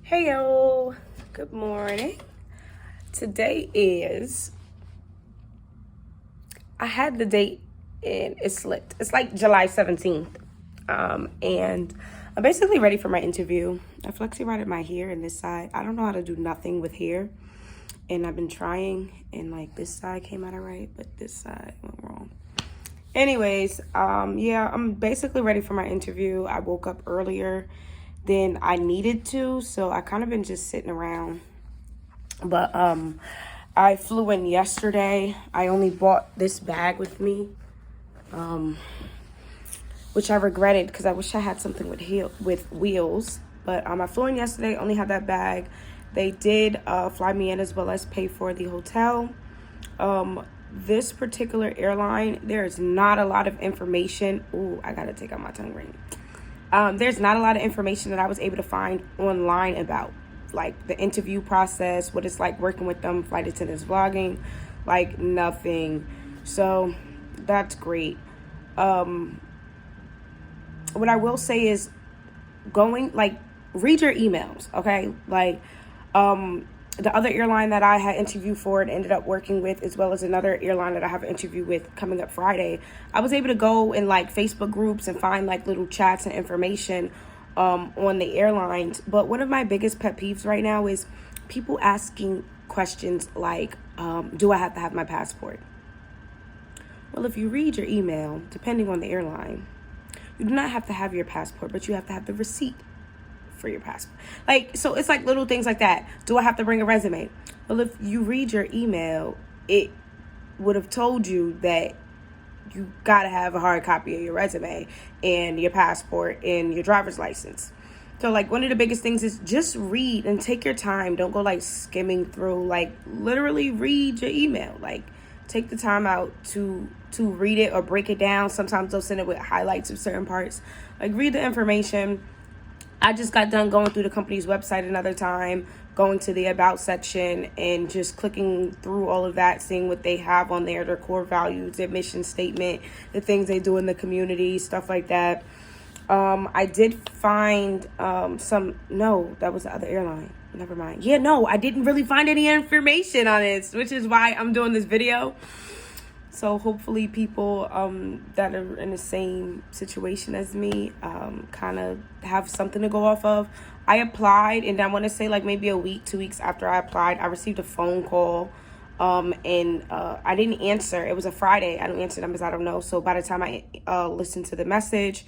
Hey yo, good morning. Today is, I had the date and it slipped. It's like July 17th. And I'm basically ready for my interview. I flexi rotted my hair in this side. I don't know how to do nothing with hair. And I've been trying, and like this side came out all right, but this side went wrong. Anyways, yeah, I'm basically ready for my interview. I woke up earlier than I needed to, so I kind of been just sitting around. But I flew in yesterday. I only bought this bag with me, which I regretted because I wish I had something with wheels. But I flew in yesterday, only had that bag. They did fly me in as well as pay for the hotel. This particular airline, there is not a lot of information. Ooh, I gotta take out my tongue ring. There's not a lot of information that I was able to find online about, like the interview process, what it's like working with them, flight attendants vlogging, like nothing. So that's great. What I will say is read your emails, okay? The other airline that I had interviewed for and ended up working with, as well as another airline that I have an interview with coming up Friday, I was able to go in like Facebook groups and find like little chats and information on the airlines. But one of my biggest pet peeves right now is people asking questions like, do I have to have my passport? Well, if you read your email, depending on the airline, you do not have to have your passport, but you have to have the receipt for your passport. So it's like little things like that. Do I have to bring a resume? Well, if you read your email, it would have told you that you got to have a hard copy of your resume and your passport and your driver's license. So like one of the biggest things is just read and take your time. Don't go like skimming through, like literally read your email. Like take the time out to read it or break it down. Sometimes they'll send it with highlights of certain parts. Like read the information. I just got done going through the company's website another time, going to the about section and just clicking through all of that, seeing what they have on there, their core values, their mission statement, the things they do in the community, stuff like that. I did find that was the other airline. Never mind. Yeah, no, I didn't really find any information on it, which is why I'm doing this video. So hopefully people that are in the same situation as me kind of have something to go off of. I applied, and I want to say like maybe a week, 2 weeks after I applied, I received a phone call and I didn't answer. It was a Friday. I don't answer numbers I don't know. So by the time I listened to the message,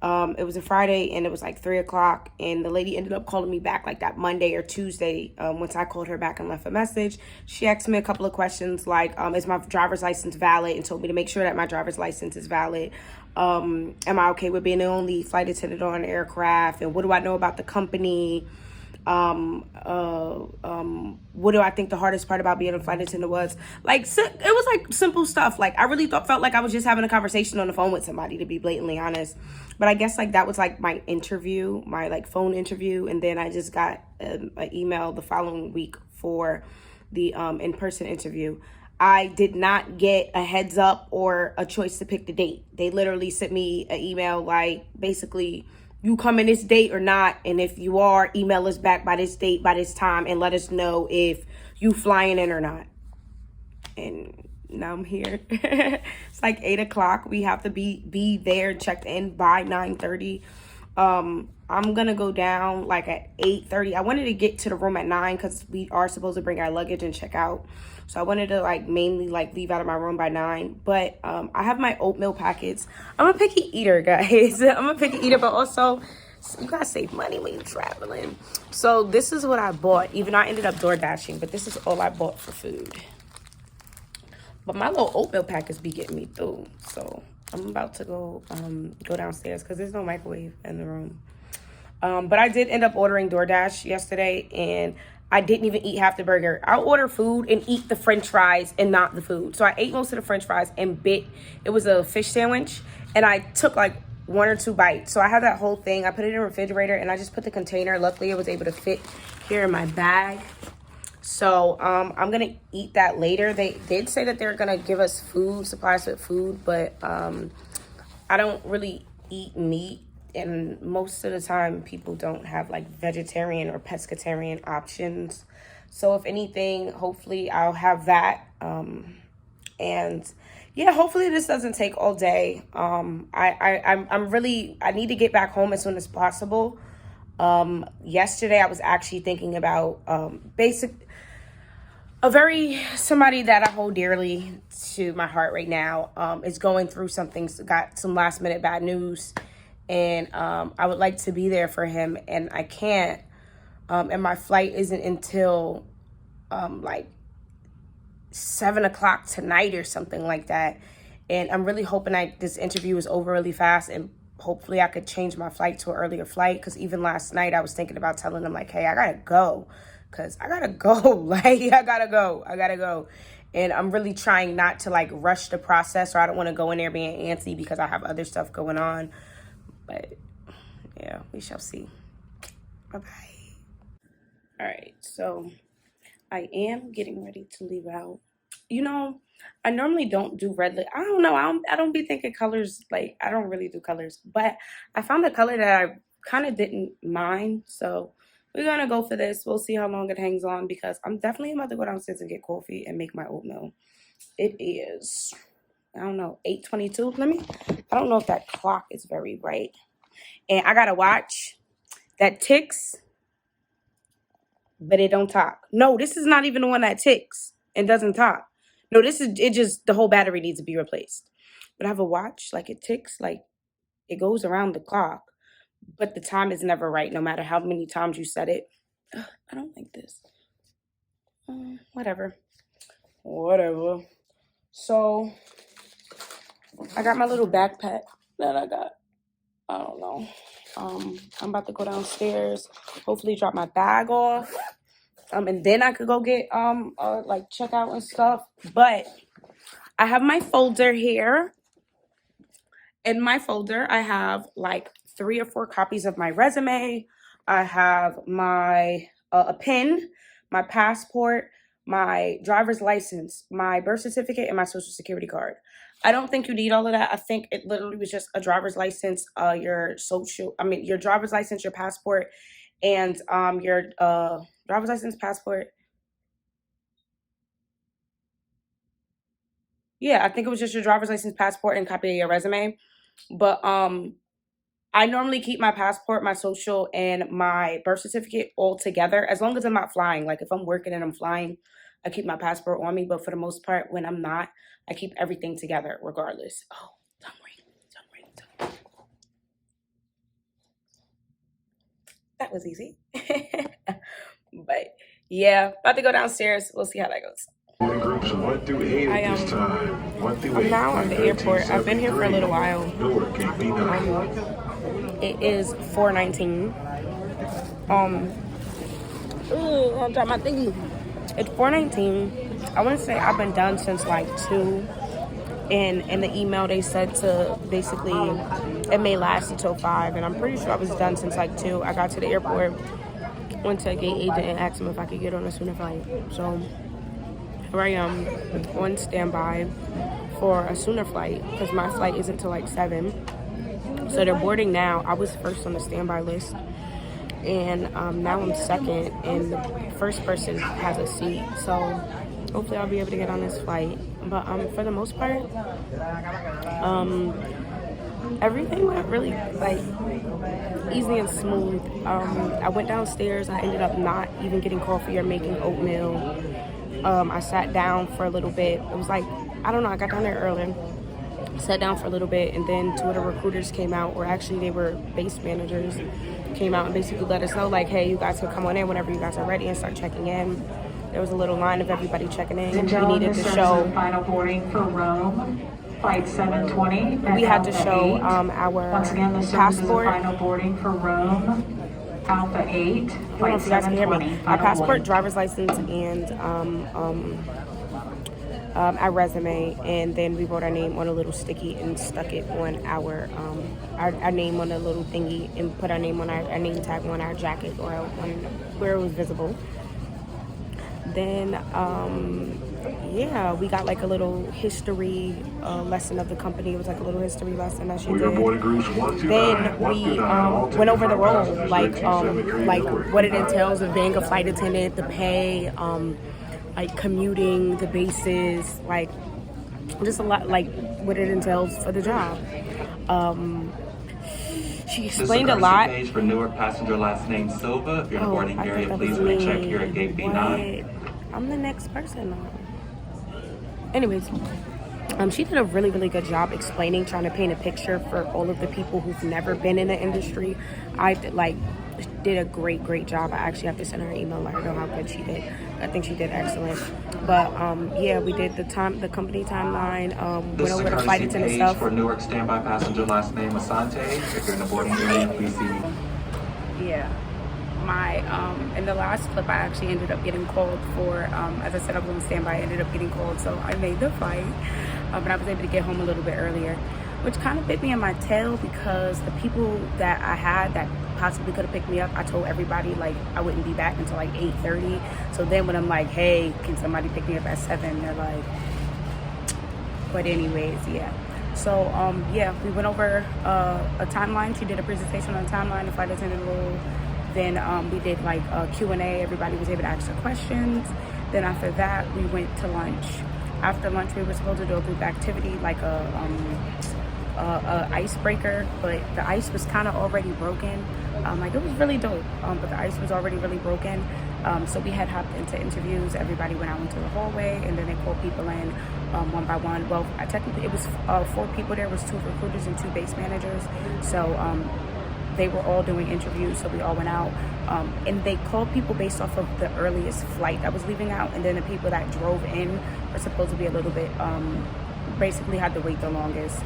it was a Friday and it was like 3:00, and the lady ended up calling me back like that Monday or Tuesday. Once I called her back and left a message, she asked me a couple of questions like, is my driver's license valid, and told me to make sure that my driver's license is valid. Am I okay with being the only flight attendant on an aircraft, and what do I know about the company? What do I think the hardest part about being a flight attendant was? Like, it was like simple stuff. Like I really felt like I was just having a conversation on the phone with somebody, to be blatantly honest. But I guess like that was like my interview, my like phone interview, and then I just got an email the following week for the in-person interview. I did not get a heads up or a choice to pick the date. They literally sent me an email like basically, you come in this date or not, and if you are, email us back by this date, by this time, and let us know if you flying in or not. And now I'm here. It's like 8:00. We have to be there, checked in by 9:30. I'm gonna go down like at 8:30. I wanted to get to the room at 9 because we are supposed to bring our luggage and check out. So I wanted to like mainly like leave out of my room by 9. But I have my oatmeal packets. I'm a picky eater, guys. I'm a picky eater, but also you gotta save money when you're traveling. So this is what I bought. Even though I ended up door dashing, but this is all I bought for food. But my little oatmeal packets be getting me through. So I'm about to go downstairs because there's no microwave in the room. But I did end up ordering DoorDash yesterday, and I didn't even eat half the burger. I'll order food and eat the french fries and not the food. So I ate most of the french fries and it was a fish sandwich, and I took like 1 or 2 bites. So I had that whole thing. I put it in the refrigerator, and I just put the container. Luckily, it was able to fit here in my bag. So I'm going to eat that later. They did say that they're going to give us supplies with food, but I don't really eat meat and most of the time people don't have like vegetarian or pescatarian options. So if anything, hopefully I'll have that. And yeah, hopefully this doesn't take all day. I need to get back home as soon as possible. Yesterday I was actually thinking about somebody that I hold dearly to my heart right now is going through something, got some last minute bad news, and I would like to be there for him, and I can't. And my flight isn't until like 7 o'clock tonight or something like that. And I'm really hoping this interview is over really fast, and hopefully I could change my flight to an earlier flight. Because even last night I was thinking about telling them like, hey, I gotta go. Because I gotta go. Like, I gotta go. And I'm really trying not to like rush the process, or I don't want to go in there being antsy because I have other stuff going on. But yeah, we shall see. Bye-bye. All right, so I am getting ready to leave out. You know, I normally don't do red lip. I don't know. I don't be thinking colors. Like, I don't really do colors. But I found a color that I kind of didn't mind. So we're going to go for this. We'll see how long it hangs on, because I'm definitely about to go downstairs and get coffee and make my oatmeal. It is, I don't know, 8:22. I don't know if that clock is very right. And I got a watch that ticks, but it don't talk. No, this is not even the one that ticks and doesn't talk. No, it just, the whole battery needs to be replaced. But I have a watch, like it ticks, like it goes around the clock, but the time is never right, no matter how many times you set it. Ugh, I don't like this. Whatever. So, I got my little backpack that I got. I don't know. I'm about to go downstairs, hopefully drop my bag off. And then I could go get like check out and stuff. But I have my folder here. In my folder, I have like 3 or 4 copies of my resume. I have my a pen, my passport, my driver's license, my birth certificate, and my social security card. I don't think you need all of that. I think it literally was just a driver's license, your driver's license, your passport, and your driver's license, passport. Yeah, I think it was just your driver's license, passport, and copy of your resume. But I normally keep my passport, my social, and my birth certificate all together, as long as I'm not flying. Like if I'm working and I'm flying, I keep my passport on me. But for the most part, when I'm not, I keep everything together regardless. Oh, don't worry. That was easy. But yeah, about to go downstairs. We'll see how that goes. I'm now at the airport. I've been here for a little while. It is 4:19. I'll drop my thingy. It's 4:19. I want to say I've been done since like 2. And in the email they said to basically it may last until 5. And I'm pretty sure I was done since like 2. I got to the airport, went to a gate agent and asked him if I could get on a sooner flight. So here I am on standby for a sooner flight, because my flight isn't until like 7. So they're boarding now. I was first on the standby list, and now I'm second, and the first person has a seat. So hopefully I'll be able to get on this flight. But for the most part, everything went really like easy and smooth. I went downstairs. I ended up not even getting coffee or making oatmeal. I sat down for a little bit. It was like, I don't know, I got down there early, sat down for a little bit, and then 2 of the recruiters came out, or actually they were base managers, came out and basically let us know like, hey, you guys can come on in whenever you guys are ready and start checking in. There was a little line of everybody checking in. We needed to show final boarding for Rome, flight 720. We had to show our Once again, the passport. Final boarding for Rome, Alpha 8, I don't know flight if you guys can hear me. 720. My passport, driver's license, and our resume, and then we wrote our name on a little sticky and stuck it on our name on a little thingy, and put our name on our name tag on our jacket or on where it was visible. Then yeah, we got like a little history lesson of the company. It was like a little history lesson that she did. Then we went over the role, like what it entails of being a flight attendant, the pay, like commuting, the bases, like just a lot, like what it entails for the job. She explained a lot. Page for Newark passenger last name Silva. If you're in the boarding area, please recheck here at gate B9. I'm the next person now. Anyways, she did a really, really good job explaining, trying to paint a picture for all of the people who've never been in the industry. I did a great job. I actually have to send her an email, let her know how good she did. I think she did excellent. But yeah, we did the company timeline. Went over the flight attendant stuff. For Newark standby passenger last name Asante. If you're in the boarding area, please see. Yeah. My in the last clip, I actually ended up getting called for, as I said, I was on standby. I ended up getting called, so I made the flight, but I was able to get home a little bit earlier, which kind of bit me in my tail because the people that I had that possibly could have picked me up, I told everybody like I wouldn't be back until like 8:30. So then when I'm like, hey, can somebody pick me up at 7? They're like, but anyways, yeah. So yeah, we went over a timeline. She did a presentation on the timeline, the flight attendant role. Then we did like a Q&A. Everybody was able to ask their questions. Then after that, we went to lunch. After lunch, we were supposed to do a group activity, like a icebreaker, but the ice was kind of already broken. Like it was really dope, but the ice was already really broken. So we had hopped into interviews. Everybody went out into the hallway, and then they called people in one by one. Well, technically it was 4 people. There was 2 recruiters and 2 base managers. So they were all doing interviews, so we all went out. And they called people based off of the earliest flight that was leaving out, and then the people that drove in were supposed to be a little bit, basically had to wait the longest.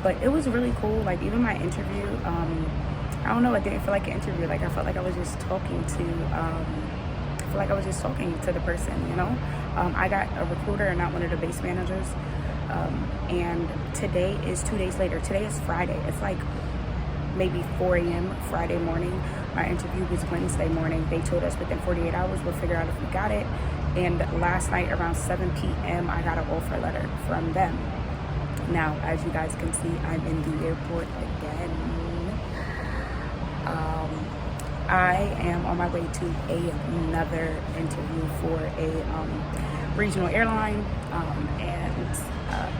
But it was really cool. Like even my interview, I don't know, it didn't feel like an interview. Like I felt like I was just talking to, the person, you know? I got a recruiter and not one of the base managers. And today is 2 days later. Today is Friday. It's like maybe 4 a.m. Friday morning. Our interview was Wednesday morning. They told us within 48 hours we'll figure out if we got it. And last night around 7 p.m. I got an offer letter from them. Now, as you guys can see, I'm in the airport again. I am on my way to another interview for a regional airline, and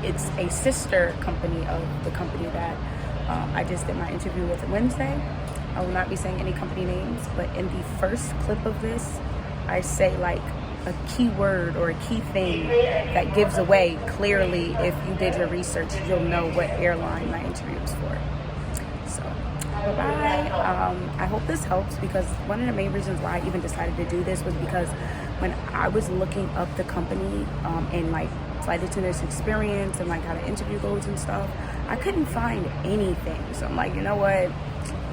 it's a sister company of the company that I just did my interview with Wednesday. I will not be saying any company names, but in the first clip of this, I say like a key word or a key thing that gives away clearly, if you did your research, you'll know what airline my interview is for. So bye. I hope this helps, because one of the main reasons why I even decided to do this was because when I was looking up the company and like flight attendant's experience and like how the interview goes and stuff, I couldn't find anything. So I'm like, you know what,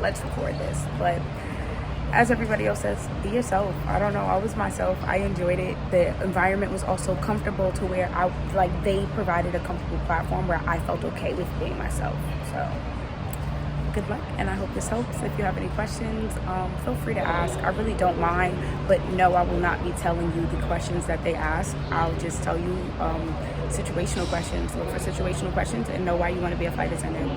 let's record this. But as everybody else says, be yourself. I don't know, I was myself. I enjoyed it. The environment was also comfortable to where they provided a comfortable platform where I felt okay with being myself. So good luck, and I hope this helps. If you have any questions, feel free to ask. I really don't mind, but no, I will not be telling you the questions that they ask. I'll just tell you situational questions. Look for situational questions and know why you want to be a flight attendant.